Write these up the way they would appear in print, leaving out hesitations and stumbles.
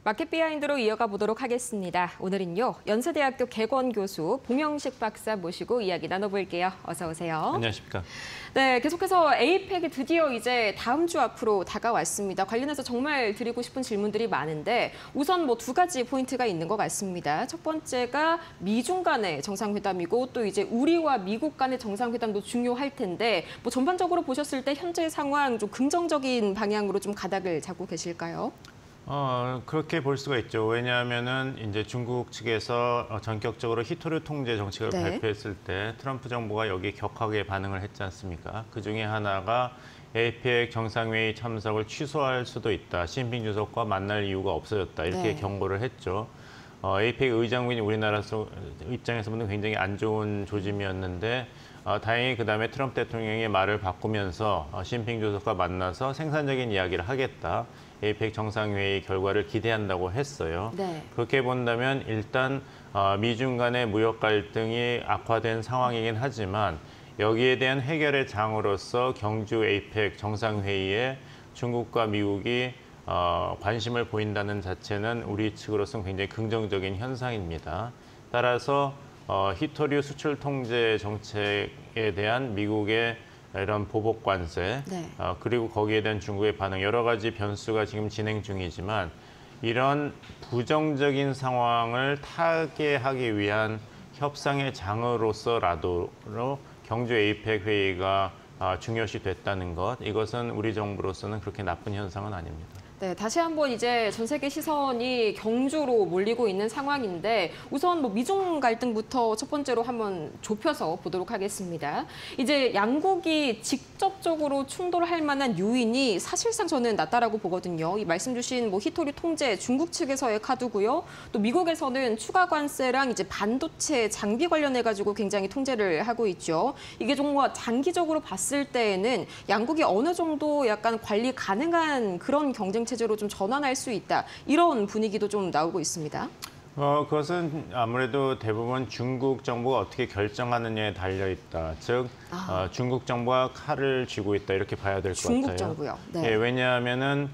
마켓 비하인드로 이어가 보도록 하겠습니다. 오늘은요, 연세대학교 개건 교수 봉영식 박사 모시고 이야기 나눠볼게요. 어서 오세요. 안녕하십니까. 네, 계속해서 에이펙이 드디어 이제 다음 주 앞으로 다가왔습니다. 관련해서 정말 드리고 싶은 질문들이 많은데 우선 뭐 두 가지 포인트가 있는 것 같습니다. 첫 번째가 미중 간의 정상회담이고 또 이제 우리와 미국 간의 정상회담도 중요할 텐데 뭐 전반적으로 보셨을 때 현재 상황 좀 긍정적인 방향으로 좀 가닥을 잡고 계실까요? 그렇게 볼 수가 있죠. 왜냐하면은 이제 중국 측에서 전격적으로 히토류 통제 정책을 발표했을 때 트럼프 정부가 여기에 격하게 반응을 했지 않습니까? 그 중에 하나가 에이펙 정상회의 참석을 취소할 수도 있다. 시진핑 주석과 만날 이유가 없어졌다. 이렇게 경고를 했죠. 에이펙 의장국인 우리나라 입장에서 보면 굉장히 안 좋은 조짐이었는데 다행히 그다음에 트럼프 대통령의 말을 바꾸면서 시진핑 주석과 만나서 생산적인 이야기를 하겠다. 에이펙 정상회의 결과를 기대한다고 했어요. 그렇게 본다면 일단 미중 간의 무역 갈등이 악화된 상황이긴 하지만 여기에 대한 해결의 장으로서 경주 에이펙 정상회의에 중국과 미국이 관심을 보인다는 자체는 우리 측으로서는 굉장히 긍정적인 현상입니다. 따라서 히토류 수출 통제 정책에 대한 미국의 이런 보복 관세, 그리고 거기에 대한 중국의 반응, 여러 가지 변수가 지금 진행 중이지만 이런 부정적인 상황을 타개하기 위한 협상의 장으로서라도 경주 에이펙 회의가 중요시 됐다는 것, 이것은 우리 정부로서는 그렇게 나쁜 현상은 아닙니다. 네, 다시 한번 이제 전 세계 시선이 경주로 몰리고 있는 상황인데 우선 뭐 미중 갈등부터 첫 번째로 한번 좁혀서 보도록 하겠습니다. 이제 양국이 직접적으로 충돌할 만한 요인이 사실상 저는 낮다라고 보거든요. 이 말씀 주신 뭐 히토류 통제 중국 측에서의 카드고요. 또 미국에서는 추가 관세랑 이제 반도체 장비 관련해 가지고 굉장히 통제를 하고 있죠. 이게 정말 장기적으로 봤을 때에는 양국이 어느 정도 약간 관리 가능한 그런 경쟁 체제로 좀 전환할 수 있다. 이런 분위기도 좀 나오고 있습니다. 그것은 아무래도 대부분 중국 정부가 어떻게 결정하느냐에 달려 있다. 즉, 중국 정부가 칼을 쥐고 있다. 이렇게 봐야 될 것 같아요. 중국 정부요. 네. 예, 왜냐하면은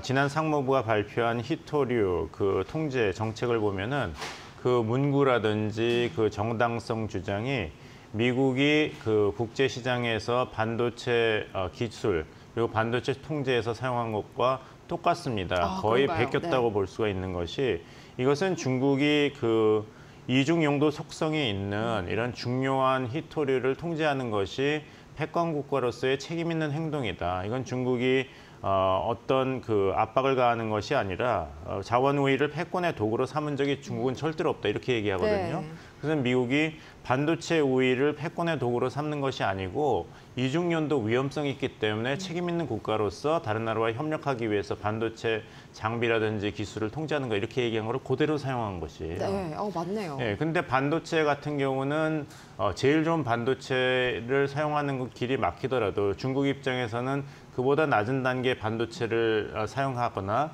지난 상무부가 발표한 히토류 그 통제 정책을 보면은 그 문구라든지 그 정당성 주장이 미국이 그 국제 시장에서 반도체 기술 그리고 반도체 통제에서 사용한 것과 똑같습니다. 거의 그런가요? 베꼈다고 볼 수가 있는 것이 이것은 중국이 그 이중 용도 속성이 있는 이런 중요한 히토류를 통제하는 것이 패권 국가로서의 책임 있는 행동이다. 이건 중국이 어떤 그 압박을 가하는 것이 아니라 자원 우위를 패권의 도구로 삼은 적이 중국은 절대로 없다. 이렇게 얘기하거든요. 그래서 미국이 반도체 우위를 패권의 도구로 삼는 것이 아니고 이중연도 위험성이 있기 때문에 책임 있는 국가로서 다른 나라와 협력하기 위해서 반도체 장비라든지 기술을 통제하는 거 이렇게 얘기한 거를 그대로 사용한 것이에요. 네, 맞네요. 네, 근데 반도체 같은 경우는 제일 좋은 반도체를 사용하는 길이 막히더라도 중국 입장에서는 그보다 낮은 단계의 반도체를 사용하거나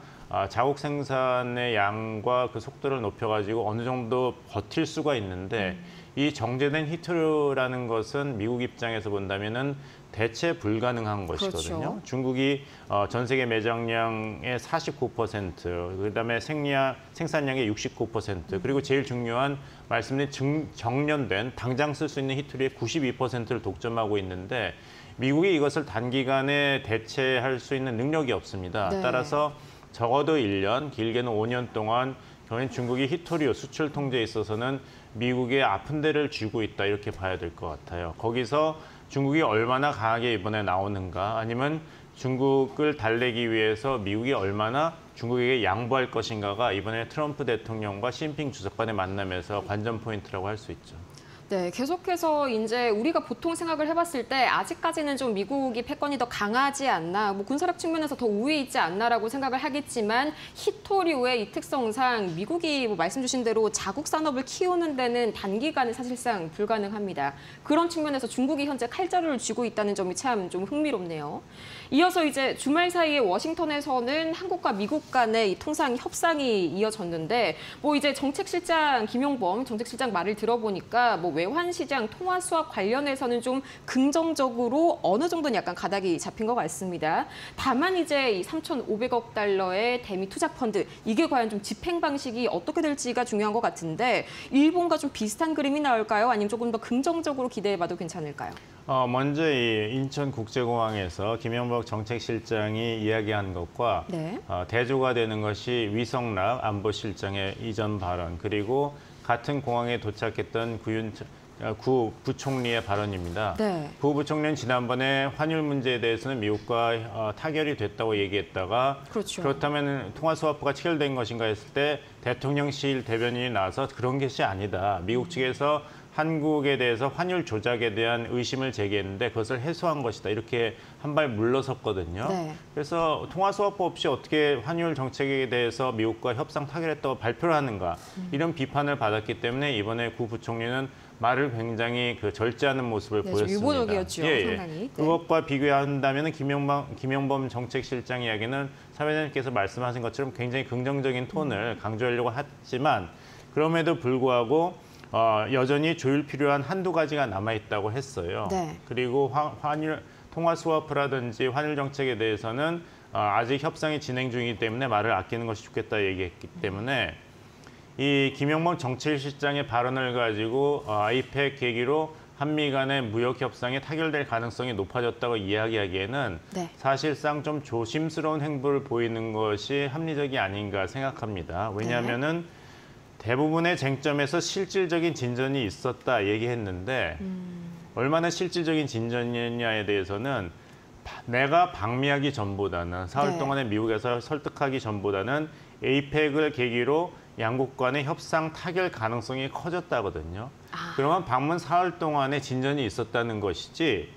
자국 생산의 양과 그 속도를 높여가지고 어느 정도 버틸 수가 있는데 이 정제된 히토류라는 것은 미국 입장에서 본다면은 대체 불가능한 것이거든요. 중국이 전 세계 매장량의 49%, 그다음에 생산량의 69%, 그리고 제일 중요한 말씀드린 정련된 당장 쓸 수 있는 히토류의 92%를 독점하고 있는데 미국이 이것을 단기간에 대체할 수 있는 능력이 없습니다. 따라서 적어도 1년, 길게는 5년 동안 중국이 히토류 수출 통제에 있어서는 미국의 아픈 데를 쥐고 있다 이렇게 봐야 될 것 같아요. 거기서 중국이 얼마나 강하게 이번에 나오는가 아니면 중국을 달래기 위해서 미국이 얼마나 중국에게 양보할 것인가가 이번에 트럼프 대통령과 시진핑 주석 간의 만남에서 관전 포인트라고 할 수 있죠. 네, 계속해서 이제 우리가 보통 생각을 해봤을 때 아직까지는 좀 미국이 패권이 더 강하지 않나, 뭐 군사력 측면에서 더 우위에 있지 않나라고 생각을 하겠지만 히토류의 이 특성상 미국이 뭐 말씀 주신 대로 자국 산업을 키우는 데는 단기간에 사실상 불가능합니다. 그런 측면에서 중국이 현재 칼자루를 쥐고 있다는 점이 참 좀 흥미롭네요. 이어서 이제 주말 사이에 워싱턴에서는 한국과 미국 간의 이 통상 협상이 이어졌는데 뭐 이제 정책실장 김용범 정책실장 말을 들어보니까 뭐 외환 시장 통화 수합 관련해서는 좀 긍정적으로 어느 정도는 약간 가닥이 잡힌 것 같습니다. 다만 이제 이 3,500억 달러의 대미 투자 펀드 이게 과연 좀 집행 방식이 어떻게 될지가 중요한 것 같은데 일본과 좀 비슷한 그림이 나올까요? 아니면 조금 더 긍정적으로 기대해봐도 괜찮을까요? 먼저 이 인천국제공항에서 김영복 정책실장이 이야기한 것과 네. 대조가 되는 것이 위성락 안보실장의 이전 발언 그리고 같은 공항에 도착했던 구 부총리의 발언입니다. 네. 구 부총리는 지난번에 환율 문제에 대해서는 미국과 타결이 됐다고 얘기했다가 그렇죠. 그렇다면 통화수화부가 체결된 것인가 했을 때 대통령실 대변인이 나와서 그런 것이 아니다. 미국 측에서 한국에 대해서 환율 조작에 대한 의심을 제기했는데 그것을 해소한 것이다. 이렇게 한 발 물러섰거든요. 네. 그래서 통화수화법 없이 어떻게 환율 정책에 대해서 미국과 협상 타결했다고 발표를 하는가. 이런 비판을 받았기 때문에 이번에 구 부총리는 말을 굉장히 절제하는 모습을 네, 보였습니다. 유보적이었죠, 상당히. 네. 그것과 비교한다면 김영범 정책실장 이야기는 사회자님께서 말씀하신 것처럼 굉장히 긍정적인 톤을 강조하려고 했지만 그럼에도 불구하고 여전히 조율 필요한 한두 가지가 남아있다고 했어요. 네. 그리고 환율 통화 스와프라든지 환율 정책에 대해서는 아직 협상이 진행 중이기 때문에 말을 아끼는 것이 좋겠다 얘기했기 때문에 이 김영범 정책실장의 발언을 가지고 아이팩 계기로 한미 간의 무역 협상이 타결될 가능성이 높아졌다고 이야기하기에는 네. 사실상 좀 조심스러운 행보를 보이는 것이 합리적이 아닌가 생각합니다. 왜냐하면은 대부분의 쟁점에서 실질적인 진전이 있었다 얘기했는데 얼마나 실질적인 진전이냐에 대해서는 내가 방미하기 전보다는 사흘 네. 동안에 미국에서 설득하기 전보다는 에이펙을 계기로 양국 간의 협상 타결 가능성이 커졌다거든요. 그러면 방문 사흘 동안에 진전이 있었다는 것이지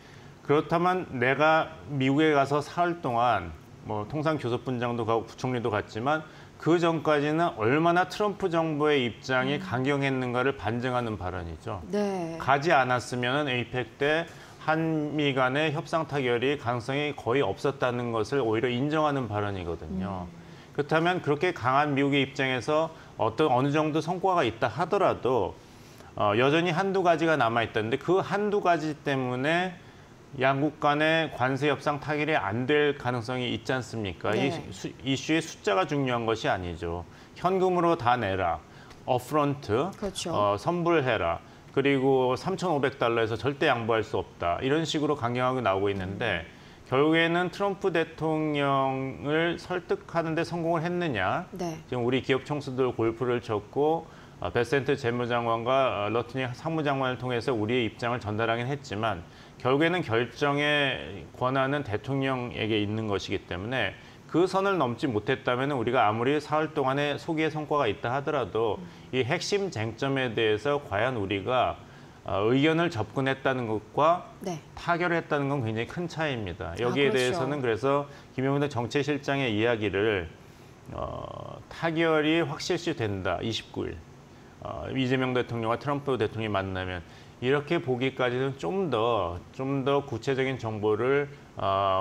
그렇다면 내가 미국에 가서 사흘 동안 뭐 통상 교섭분장도 가고 부총리도 갔지만 그 전까지는 얼마나 트럼프 정부의 입장이 강경했는가를 반증하는 발언이죠. 네. 가지 않았으면 에이펙 때 한미 간의 협상 타결이 가능성이 거의 없었다는 것을 오히려 인정하는 발언이거든요. 그렇다면 그렇게 강한 미국의 입장에서 어느 정도 성과가 있다 하더라도 여전히 한두 가지가 남아있다는데 그 한두 가지 때문에 양국 간의 관세 협상 타결이 안 될 가능성이 있지 않습니까? 네. 이 이슈의 숫자가 중요한 것이 아니죠. 현금으로 다 내라. 업프런트, 그렇죠. 선불해라. 그리고 3,500달러에서 절대 양보할 수 없다. 이런 식으로 강경하게 나오고 있는데 결국에는 트럼프 대통령을 설득하는 데 성공을 했느냐. 네. 지금 우리 기업 총수들 골프를 쳤고 베센트 재무장관과 러트니 상무장관을 통해서 우리의 입장을 전달하긴 했지만 결국에는 결정의 권한은 대통령에게 있는 것이기 때문에 그 선을 넘지 못했다면 우리가 아무리 사흘 동안의 소기의 성과가 있다 하더라도 이 핵심 쟁점에 대해서 과연 우리가 의견을 접근했다는 것과 네. 타결했다는 건 굉장히 큰 차이입니다. 여기에 그렇죠. 대해서는 그래서 김영훈 정책실장의 이야기를 타결이 확실시 된다. 29일. 이재명 대통령과 트럼프 대통령이 만나면 이렇게 보기까지는 좀 더 구체적인 정보를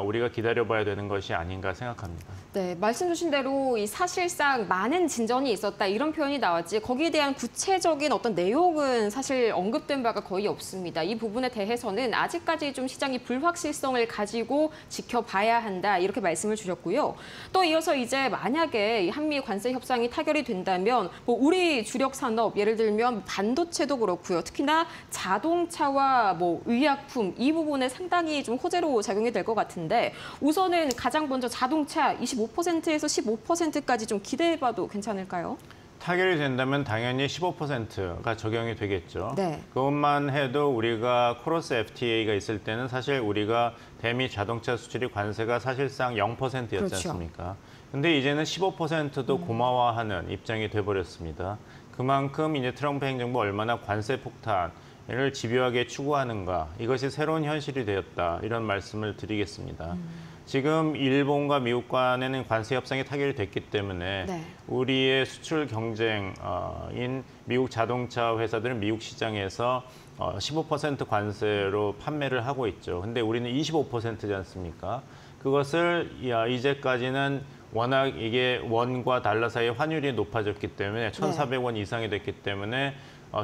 우리가 기다려봐야 되는 것이 아닌가 생각합니다. 네, 말씀 주신 대로 이 사실상 많은 진전이 있었다 이런 표현이 나왔지 거기에 대한 구체적인 어떤 내용은 사실 언급된 바가 거의 없습니다. 이 부분에 대해서는 아직까지 좀 시장이 불확실성을 가지고 지켜봐야 한다 이렇게 말씀을 주셨고요. 또 이어서 이제 만약에 이 한미 관세 협상이 타결이 된다면 뭐 우리 주력 산업 예를 들면 반도체도 그렇고요. 특히나 자동차와 뭐 의약품 이 부분에 상당히 좀 호재로 작용이 될 것 같은데 우선은 가장 먼저 자동차 25%에서 15%까지 좀 기대해봐도 괜찮을까요? 타결이 된다면 당연히 15%가 적용이 되겠죠. 네. 그것만 해도 우리가 코러스 FTA가 있을 때는 사실 우리가 대미 자동차 수출이 관세가 사실상 0%였지 그렇죠. 않습니까? 근데 이제는 15%도 고마워하는 입장이 돼버렸습니다. 그만큼 이제 트럼프 행정부 얼마나 관세 폭탄을 집요하게 추구하는가 이것이 새로운 현실이 되었다 이런 말씀을 드리겠습니다. 지금 일본과 미국 간에는 관세 협상이 타결이 됐기 때문에 네. 우리의 수출 경쟁인 미국 자동차 회사들은 미국 시장에서 15% 관세로 판매를 하고 있죠. 근데 우리는 25%지 않습니까? 그것을 이제까지는 워낙 이게 원과 달러 사이의 환율이 높아졌기 때문에 1,400원 이상이 됐기 때문에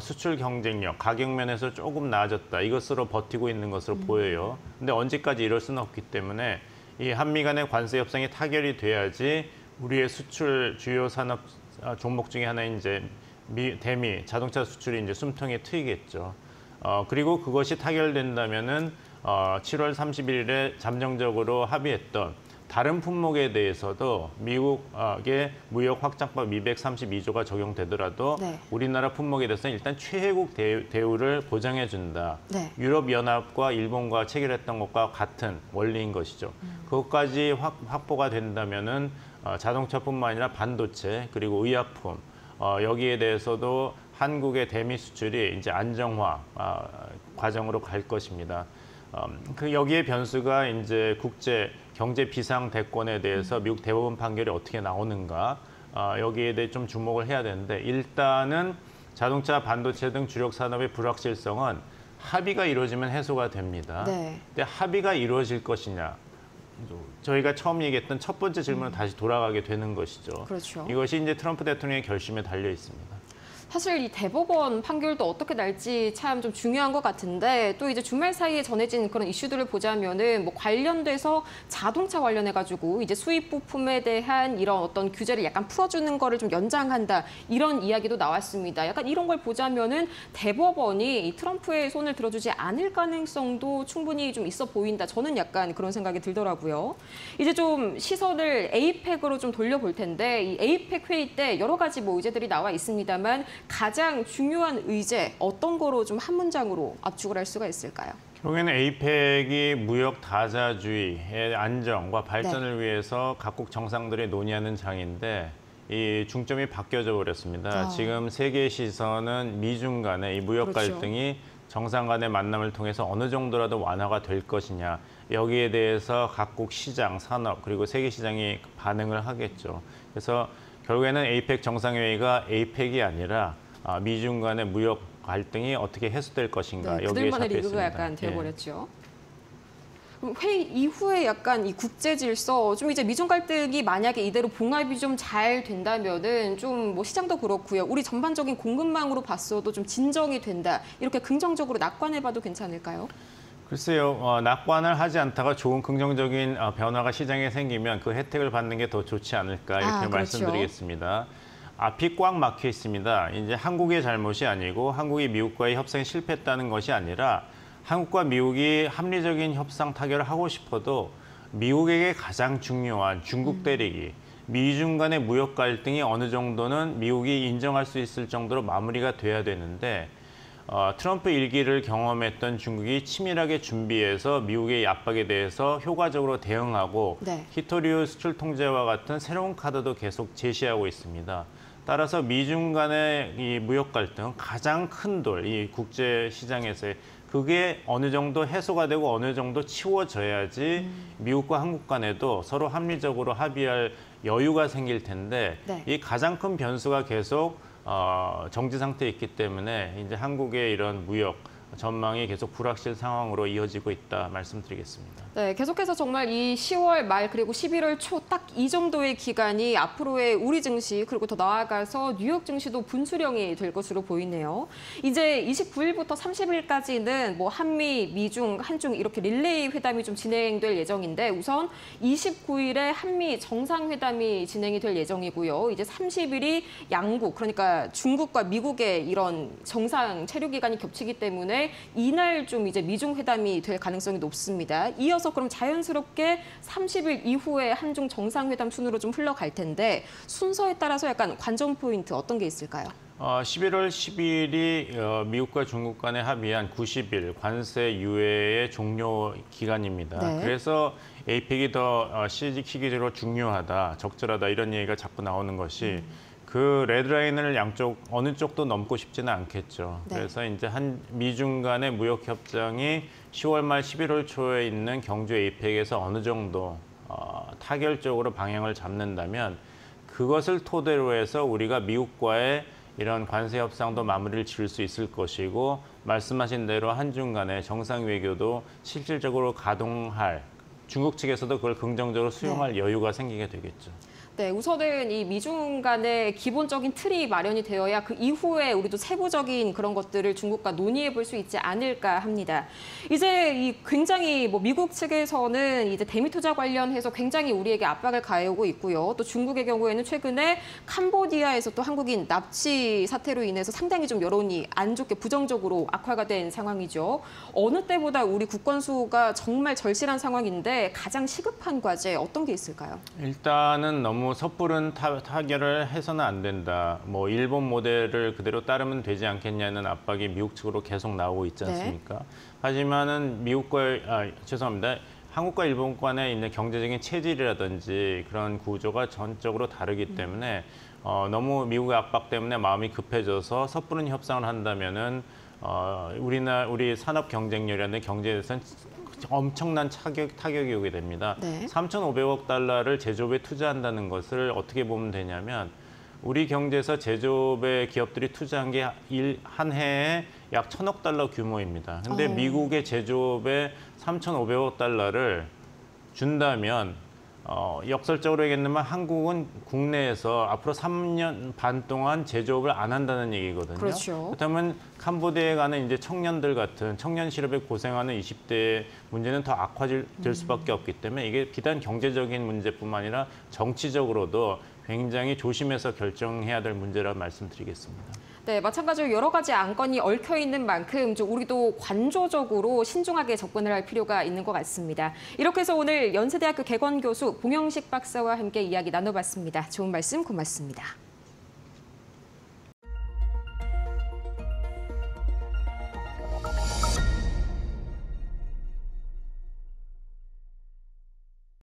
수출 경쟁력, 가격 면에서 조금 나아졌다. 이것으로 버티고 있는 것으로 보여요. 근데 언제까지 이럴 수는 없기 때문에 이 한미 간의 관세 협상이 타결이 돼야지 우리의 수출 주요 산업 종목 중에 하나인 이제 대미 자동차 수출이 이제 숨통이 트이겠죠. 그리고 그것이 타결된다면은 7월 31일에 잠정적으로 합의했던 다른 품목에 대해서도 미국의 무역 확장법 232조가 적용되더라도 네. 우리나라 품목에 대해서는 일단 최혜국 대우를 보장해 준다. 네. 유럽연합과 일본과 체결했던 것과 같은 원리인 것이죠. 그것까지 확보가 된다면은 자동차뿐만 아니라 반도체 그리고 의약품 여기에 대해서도 한국의 대미 수출이 이제 안정화 과정으로 갈 것입니다. 그 여기에 변수가 이제 국제 경제 비상 대권에 대해서 미국 대법원 판결이 어떻게 나오는가 여기에 대해 좀 주목을 해야 되는데 일단은 자동차, 반도체 등 주력 산업의 불확실성은 합의가 이루어지면 해소가 됩니다. 네. 근데 합의가 이루어질 것이냐? 저희가 처음 얘기했던 첫 번째 질문은 다시 돌아가게 되는 것이죠. 그렇죠. 이것이 이제 트럼프 대통령의 결심에 달려 있습니다. 사실 이 대법원 판결도 어떻게 날지 참 좀 중요한 것 같은데 또 이제 주말 사이에 전해진 그런 이슈들을 보자면은 뭐 관련돼서 자동차 관련해가지고 이제 수입 부품에 대한 이런 어떤 규제를 약간 풀어주는 거를 좀 연장한다 이런 이야기도 나왔습니다. 약간 이런 걸 보자면은 대법원이 이 트럼프의 손을 들어주지 않을 가능성도 충분히 좀 있어 보인다. 저는 약간 그런 생각이 들더라고요. 이제 좀 시선을 에이펙으로 좀 돌려볼 텐데 이 에이펙 회의 때 여러 가지 뭐 의제들이 나와 있습니다만 가장 중요한 의제 어떤 거로 좀 한 문장으로 압축을 할 수가 있을까요? 결국에는 에이펙이 무역 다자주의의 안정과 발전을 위해서 각국 정상들이 논의하는 장인데 이 중점이 바뀌어져 버렸습니다. 지금 세계의 시선은 미중 간의 이 무역 그렇죠. 갈등이 정상 간의 만남을 통해서 어느 정도라도 완화가 될 것이냐. 여기에 대해서 각국 시장, 산업 그리고 세계 시장이 반응을 하겠죠. 그래서 결국에는 에이펙 정상회의가 에이펙이 아니라 미중 간의 무역 갈등이 어떻게 해소될 것인가 네, 여기에 그들만의 잡혀 리그가 있습니다. 약간 되어버렸죠. 그럼 회의 이후에 약간 이 국제 질서 좀 이제 미중 갈등이 만약에 이대로 봉합이 좀 잘 된다면은 좀 뭐 시장도 그렇고요. 우리 전반적인 공급망으로 봤어도 좀 진정이 된다. 이렇게 긍정적으로 낙관해봐도 괜찮을까요? 글쎄요, 낙관을 하지 않다가 좋은 긍정적인 변화가 시장에 생기면 그 혜택을 받는 게 더 좋지 않을까 이렇게 그렇죠. 말씀드리겠습니다. 앞이 꽉 막혀 있습니다. 이제 한국의 잘못이 아니고 한국이 미국과의 협상에 실패했다는 것이 아니라 한국과 미국이 합리적인 협상 타결을 하고 싶어도 미국에게 가장 중요한 중국 대리기, 미중 간의 무역 갈등이 어느 정도는 미국이 인정할 수 있을 정도로 마무리가 돼야 되는데 트럼프 일기를 경험했던 중국이 치밀하게 준비해서 미국의 압박에 대해서 효과적으로 대응하고 네. 히토류 수출 통제와 같은 새로운 카드도 계속 제시하고 있습니다. 따라서 미중 간의 이 무역 갈등 가장 큰 돌, 이 국제 시장에서의 그게 어느 정도 해소가 되고 어느 정도 치워져야지 미국과 한국 간에도 서로 합리적으로 합의할 여유가 생길 텐데 네. 이 가장 큰 변수가 계속 정지 상태에 있기 때문에 이제 한국의 이런 무역 전망이 계속 불확실 상황으로 이어지고 있다 말씀드리겠습니다. 네, 계속해서 정말 이 10월 말 그리고 11월 초 딱 이 정도의 기간이 앞으로의 우리 증시 그리고 더 나아가서 뉴욕 증시도 분수령이 될 것으로 보이네요. 이제 29일부터 30일까지는 뭐 한미, 미중, 한중 이렇게 릴레이 회담이 좀 진행될 예정인데 우선 29일에 한미 정상회담이 진행이 될 예정이고요. 이제 30일이 양국 그러니까 중국과 미국의 이런 정상 체류 기간이 겹치기 때문에 이날 좀 이제 미중 회담이 될 가능성이 높습니다. 이어서 그럼 자연스럽게 30일 이후에 한중 정상회담 순으로 좀 흘러갈 텐데 순서에 따라서 약간 관전 포인트 어떤 게 있을까요? 11월 10일이 미국과 중국 간에 합의한 90일 관세 유예의 종료 기간입니다. 네. 그래서 에이펙이 더 시기적으로 중요하다, 적절하다 이런 얘기가 자꾸 나오는 것이 그 레드라인을 양쪽 어느 쪽도 넘고 싶지는 않겠죠. 네. 그래서 이제 한 미중 간의 무역 협정이 10월 말 11월 초에 있는 경주 에이펙에서 어느 정도 타결적으로 방향을 잡는다면 그것을 토대로 해서 우리가 미국과의 이런 관세 협상도 마무리를 지을 수 있을 것이고 말씀하신 대로 한중 간의 정상 외교도 실질적으로 가동할 중국 측에서도 그걸 긍정적으로 수용할 여유가 생기게 되겠죠. 네, 우선은 이 미중 간의 기본적인 틀이 마련이 되어야 그 이후에 우리도 세부적인 그런 것들을 중국과 논의해 볼 수 있지 않을까 합니다. 이제 이 굉장히 뭐 미국 측에서는 이제 대미 투자 관련해서 굉장히 우리에게 압박을 가해오고 있고요. 또 중국의 경우에는 최근에 캄보디아에서 또 한국인 납치 사태로 인해서 상당히 좀 여론이 안 좋게 부정적으로 악화가 된 상황이죠. 어느 때보다 우리 국권수가 정말 절실한 상황인데 가장 시급한 과제 어떤 게 있을까요? 일단은 너무 섣부른 타결을 해서는 안 된다. 뭐 일본 모델을 그대로 따르면 되지 않겠냐는 압박이 미국 측으로 계속 나오고 있지 않습니까? 네. 하지만은 죄송합니다. 한국과 일본 간의 있는 경제적인 체질이라든지 그런 구조가 전적으로 다르기 때문에 너무 미국의 압박 때문에 마음이 급해져서 섣부른 협상을 한다면은 우리 산업 경쟁력이라는 경제에 대해서는 엄청난 타격이 오게 됩니다. 네. 3,500억 달러를 제조업에 투자한다는 것을 어떻게 보면 되냐면 우리 경제에서 제조업에 기업들이 투자한 게 한 해에 약 1,000억 달러 규모입니다. 근데 미국의 제조업에 3,500억 달러를 준다면 역설적으로 얘기했지만 한국은 국내에서 앞으로 3년 반 동안 제조업을 안 한다는 얘기거든요. 그렇죠. 그렇다면 캄보디아에 가는 이제 청년들 같은 청년 실업에 고생하는 20대의 문제는 더 악화될 수밖에 없기 때문에 이게 비단 경제적인 문제뿐만 아니라 정치적으로도 굉장히 조심해서 결정해야 될 문제라고 말씀드리겠습니다. 네, 마찬가지로 여러 가지 안건이 얽혀 있는 만큼 좀 우리도 관조적으로 신중하게 접근을 할 필요가 있는 것 같습니다. 이렇게 해서 오늘 연세대학교 개건교수 봉영식 박사와 함께 이야기 나눠봤습니다. 좋은 말씀 고맙습니다.